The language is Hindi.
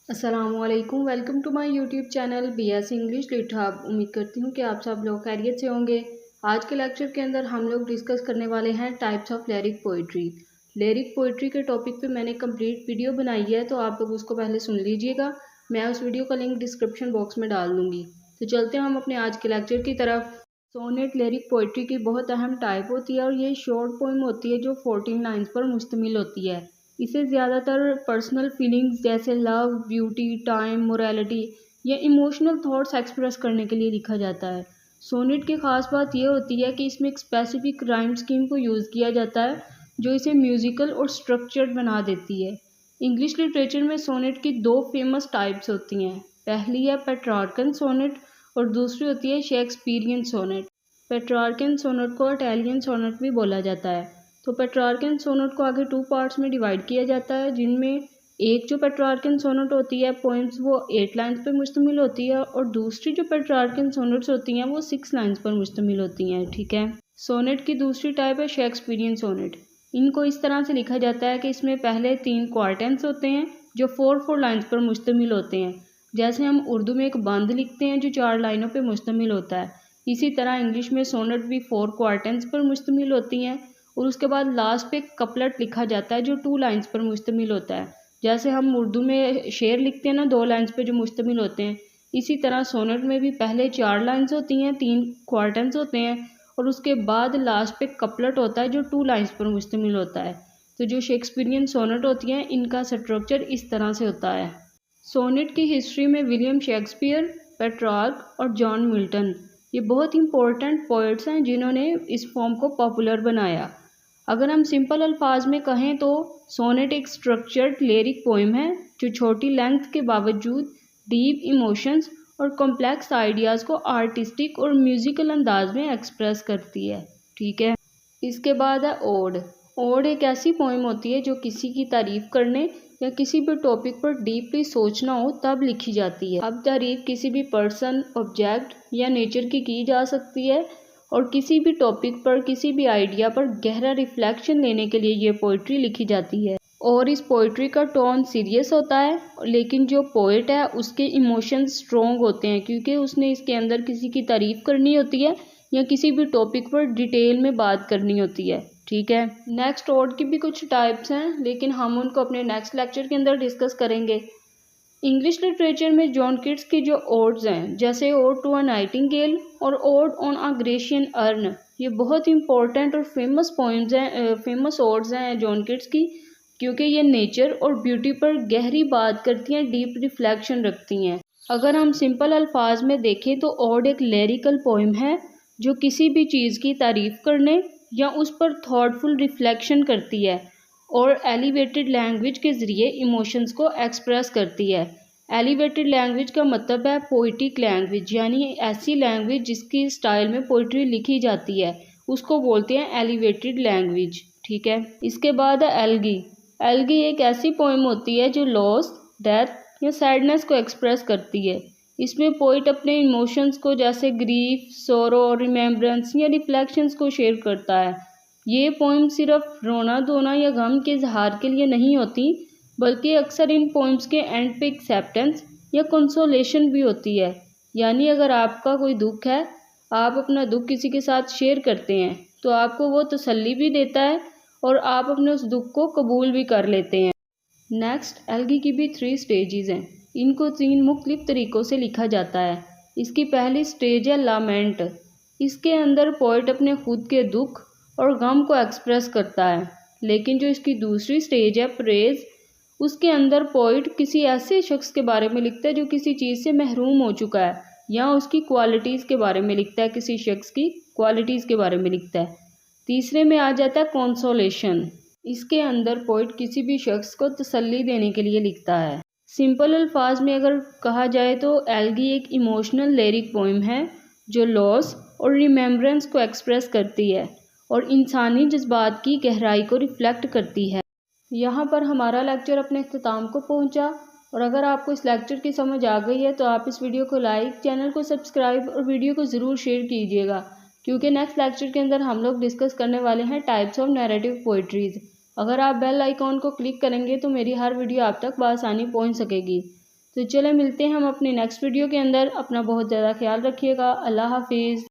अस्सलामुअलैकुम। Welcome to my YouTube channel BS English lit hub. उम्मीद करती हूँ कि आप सब लोग खैरियत से होंगे। आज के लेक्चर के अंदर हम लोग डिस्कस करने वाले हैं types of lyric poetry. Lyric poetry के टॉपिक पे मैंने कंप्लीट वीडियो बनाई है, तो आप लोग उसको पहले सुन लीजिएगा। मैं उस वीडियो का लिंक डिस्क्रिप्शन बॉक्स में डाल दूँगी। तो चलते हैं हम अपने आज के लेक्चर की तरफ। सोनेट लिरिक पोइट्री की बहुत अहम टाइप होती है और ये शॉर्ट पोइम होती है जो 14 लाइन्स पर मुश्तमिल होती है। इसे ज़्यादातर पर्सनल फीलिंग्स जैसे लव, ब्यूटी, टाइम, मोरालिटी या इमोशनल थॉट्स एक्सप्रेस करने के लिए लिखा जाता है। सोनेट की ख़ास बात यह होती है कि इसमें एक स्पेसिफिक राइम स्कीम को यूज़ किया जाता है जो इसे म्यूज़िकल और स्ट्रक्चर्ड बना देती है। इंग्लिश लिटरेचर में सोनेट की दो फेमस टाइप्स होती हैं। पहली है पेट्रार्कन सोनेट और दूसरी होती है शेक्सपियरियन सोनेट। पेट्रार्कन सोनेट को इटालियन सोनेट भी बोला जाता है। तो पेट्रार्कन सोनेट को आगे टू पार्ट्स में डिवाइड किया जाता है, जिनमें एक जो पेट्रार्कन सोनेट होती है पोइम्स वो 8 लाइन्स पर मुश्तमिल होती है और दूसरी जो पेट्रार्कन सोनेट्स होती हैं वो 6 लाइन्स पर मुश्तमिल होती हैं। ठीक है। सोनेट की दूसरी टाइप है शेक्सपियरियन सोनेट। इनको इस तरह से लिखा जाता है कि इसमें पहले 3 क्वार्टेंस होते हैं जो 4 लाइन्स पर मुश्तमिल होते हैं। जैसे हम उर्दू में एक बंद लिखते हैं जो 4 लाइनों पर मुश्तमिल होता है, इसी तरह इंग्लिश में सोनेट भी 4 क्वार्टेंस पर मुश्तमिल होती हैं और उसके बाद लास्ट पे कपलेट लिखा जाता है जो 2 लाइन्स पर मुश्तमिल होता है। जैसे हम उर्दू में शेर लिखते हैं ना 2 लाइन्स पे जो मुश्तमिल होते हैं, इसी तरह सोनेट में भी पहले 4 लाइन्स होती हैं, 3 क्वार्टेंस होते हैं और उसके बाद लास्ट पे कपलेट होता है जो 2 लाइन्स पर मुश्तमिल होता है। तो जो शेक्सपियरियन सोनेट होती हैं इनका स्ट्रक्चर इस तरह से होता है। सोनेट की हिस्ट्री में विलियम शेक्सपियर, पेट्रार्क और जॉन मिल्टन ये बहुत इंपॉर्टेंट पोइट्स हैं जिन्होंने इस फॉर्म को पॉपुलर बनाया। अगर हम सिंपल अल्फाज में कहें तो सोनेट एक स्ट्रक्चर्ड लिरिक पोइम है जो छोटी लेंथ के बावजूद डीप इमोशंस और कॉम्प्लेक्स आइडियाज़ को आर्टिस्टिक और म्यूज़िकल अंदाज में एक्सप्रेस करती है। ठीक है। इसके बाद है ओड। ओड एक ऐसी पोइम होती है जो किसी की तारीफ़ करने या किसी भी टॉपिक पर डीपली सोचना हो तब लिखी जाती है। अब तारीफ़ किसी भी पर्सन, ऑब्जेक्ट या नेचर की जा सकती है और किसी भी टॉपिक पर, किसी भी आइडिया पर गहरा रिफ्लेक्शन लेने के लिए ये पोइट्री लिखी जाती है। और इस पोइट्री का टोन सीरियस होता है, लेकिन जो पोइट है उसके इमोशंस स्ट्रॉन्ग होते हैं क्योंकि उसने इसके अंदर किसी की तारीफ़ करनी होती है या किसी भी टॉपिक पर डिटेल में बात करनी होती है। ठीक है। नेक्स्ट ओड की भी कुछ टाइप्स हैं, लेकिन हम उनको अपने नेक्स्ट लेक्चर के अंदर डिस्कस करेंगे। इंग्लिश लिटरेचर में जॉन कीट्स की जो ओड्स हैं जैसे ओड टू अ नाइटिंगेल और odd on a Grecian earn, ये बहुत इंपॉर्टेंट और फेमस पोइम्स हैं, फेमस ओड्स हैं जॉन कीट्स की, क्योंकि ये नेचर और ब्यूटी पर गहरी बात करती हैं, डीप रिफ्लेक्शन रखती हैं। अगर हम सिंपल अल्फाज में देखें तो ओड एक लिरिकल पोइम है जो किसी भी चीज़ की तारीफ़ करने या उस पर थॉटफुल रिफ्लेक्शन करती है और एलिवेटेड लैंग्वेज के ज़रिए इमोशंस को एक्सप्रेस करती है। एलिवेटेड लैंग्वेज का मतलब है पोइटिक लैंग्वेज, यानी ऐसी लैंग्वेज जिसकी स्टाइल में पोइट्री लिखी जाती है उसको बोलते हैं एलिवेटेड लैंग्वेज। ठीक है। इसके बाद है एल्गी। एल्गी एक ऐसी पोइम होती है जो लॉस, डेथ या सैडनेस को एक्सप्रेस करती है। इसमें पोइट अपने इमोशंस को जैसे ग्रीफ, सोरो, रिमेम्बरेंस या रिफ्लेक्शंस को शेयर करता है। ये पोइम सिर्फ रोना धोना या गम के इजहार के लिए नहीं होती, बल्कि अक्सर इन पोइम्स के एंड पे एक्सेप्टेंस या कंसोलेशन भी होती है। यानी अगर आपका कोई दुख है, आप अपना दुख किसी के साथ शेयर करते हैं तो आपको वो तसल्ली भी देता है और आप अपने उस दुख को कबूल भी कर लेते हैं। नेक्स्ट, एल्गी की भी 3 स्टेजेस हैं। इनको 3 मुख्तलिफ तरीक़ों से लिखा जाता है। इसकी पहली स्टेज है लामेंट। इसके अंदर पोइट अपने खुद के दुख और गम को एक्सप्रेस करता है। लेकिन जो इसकी दूसरी स्टेज है प्रेज, उसके अंदर पोइट किसी ऐसे शख्स के बारे में लिखता है जो किसी चीज़ से महरूम हो चुका है या उसकी क्वालिटीज़ के बारे में लिखता है, किसी शख्स की क्वालिटीज़ के बारे में लिखता है। तीसरे में आ जाता है कंसोलेशन। इसके अंदर पोइट किसी भी शख्स को तसल्ली देने के लिए लिखता है। सिंपल अल्फाज में अगर कहा जाए तो एल्गी एक इमोशनल लिरिक पोइम है जो लॉस और रिमेम्बरेंस को एक्सप्रेस करती है और इंसानी जज्बात की गहराई को रिफ्लेक्ट करती है। यहाँ पर हमारा लेक्चर अपने अख्ताम को पहुँचा और अगर आपको इस लेक्चर की समझ आ गई है तो आप इस वीडियो को लाइक, चैनल को सब्सक्राइब और वीडियो को ज़रूर शेयर कीजिएगा, क्योंकि नेक्स्ट लेक्चर के अंदर हम लोग डिस्कस करने वाले हैं टाइप्स ऑफ नैरेटिव पोइट्रीज़। अगर आप बेल आइकॉन को क्लिक करेंगे तो मेरी हर वीडियो आप तक बआसानी पहुँच सकेगी। तो चले मिलते हैं हम अपने नेक्स्ट वीडियो के अंदर। अपना बहुत ज़्यादा ख्याल रखिएगा। अल्लाह हाफिज़।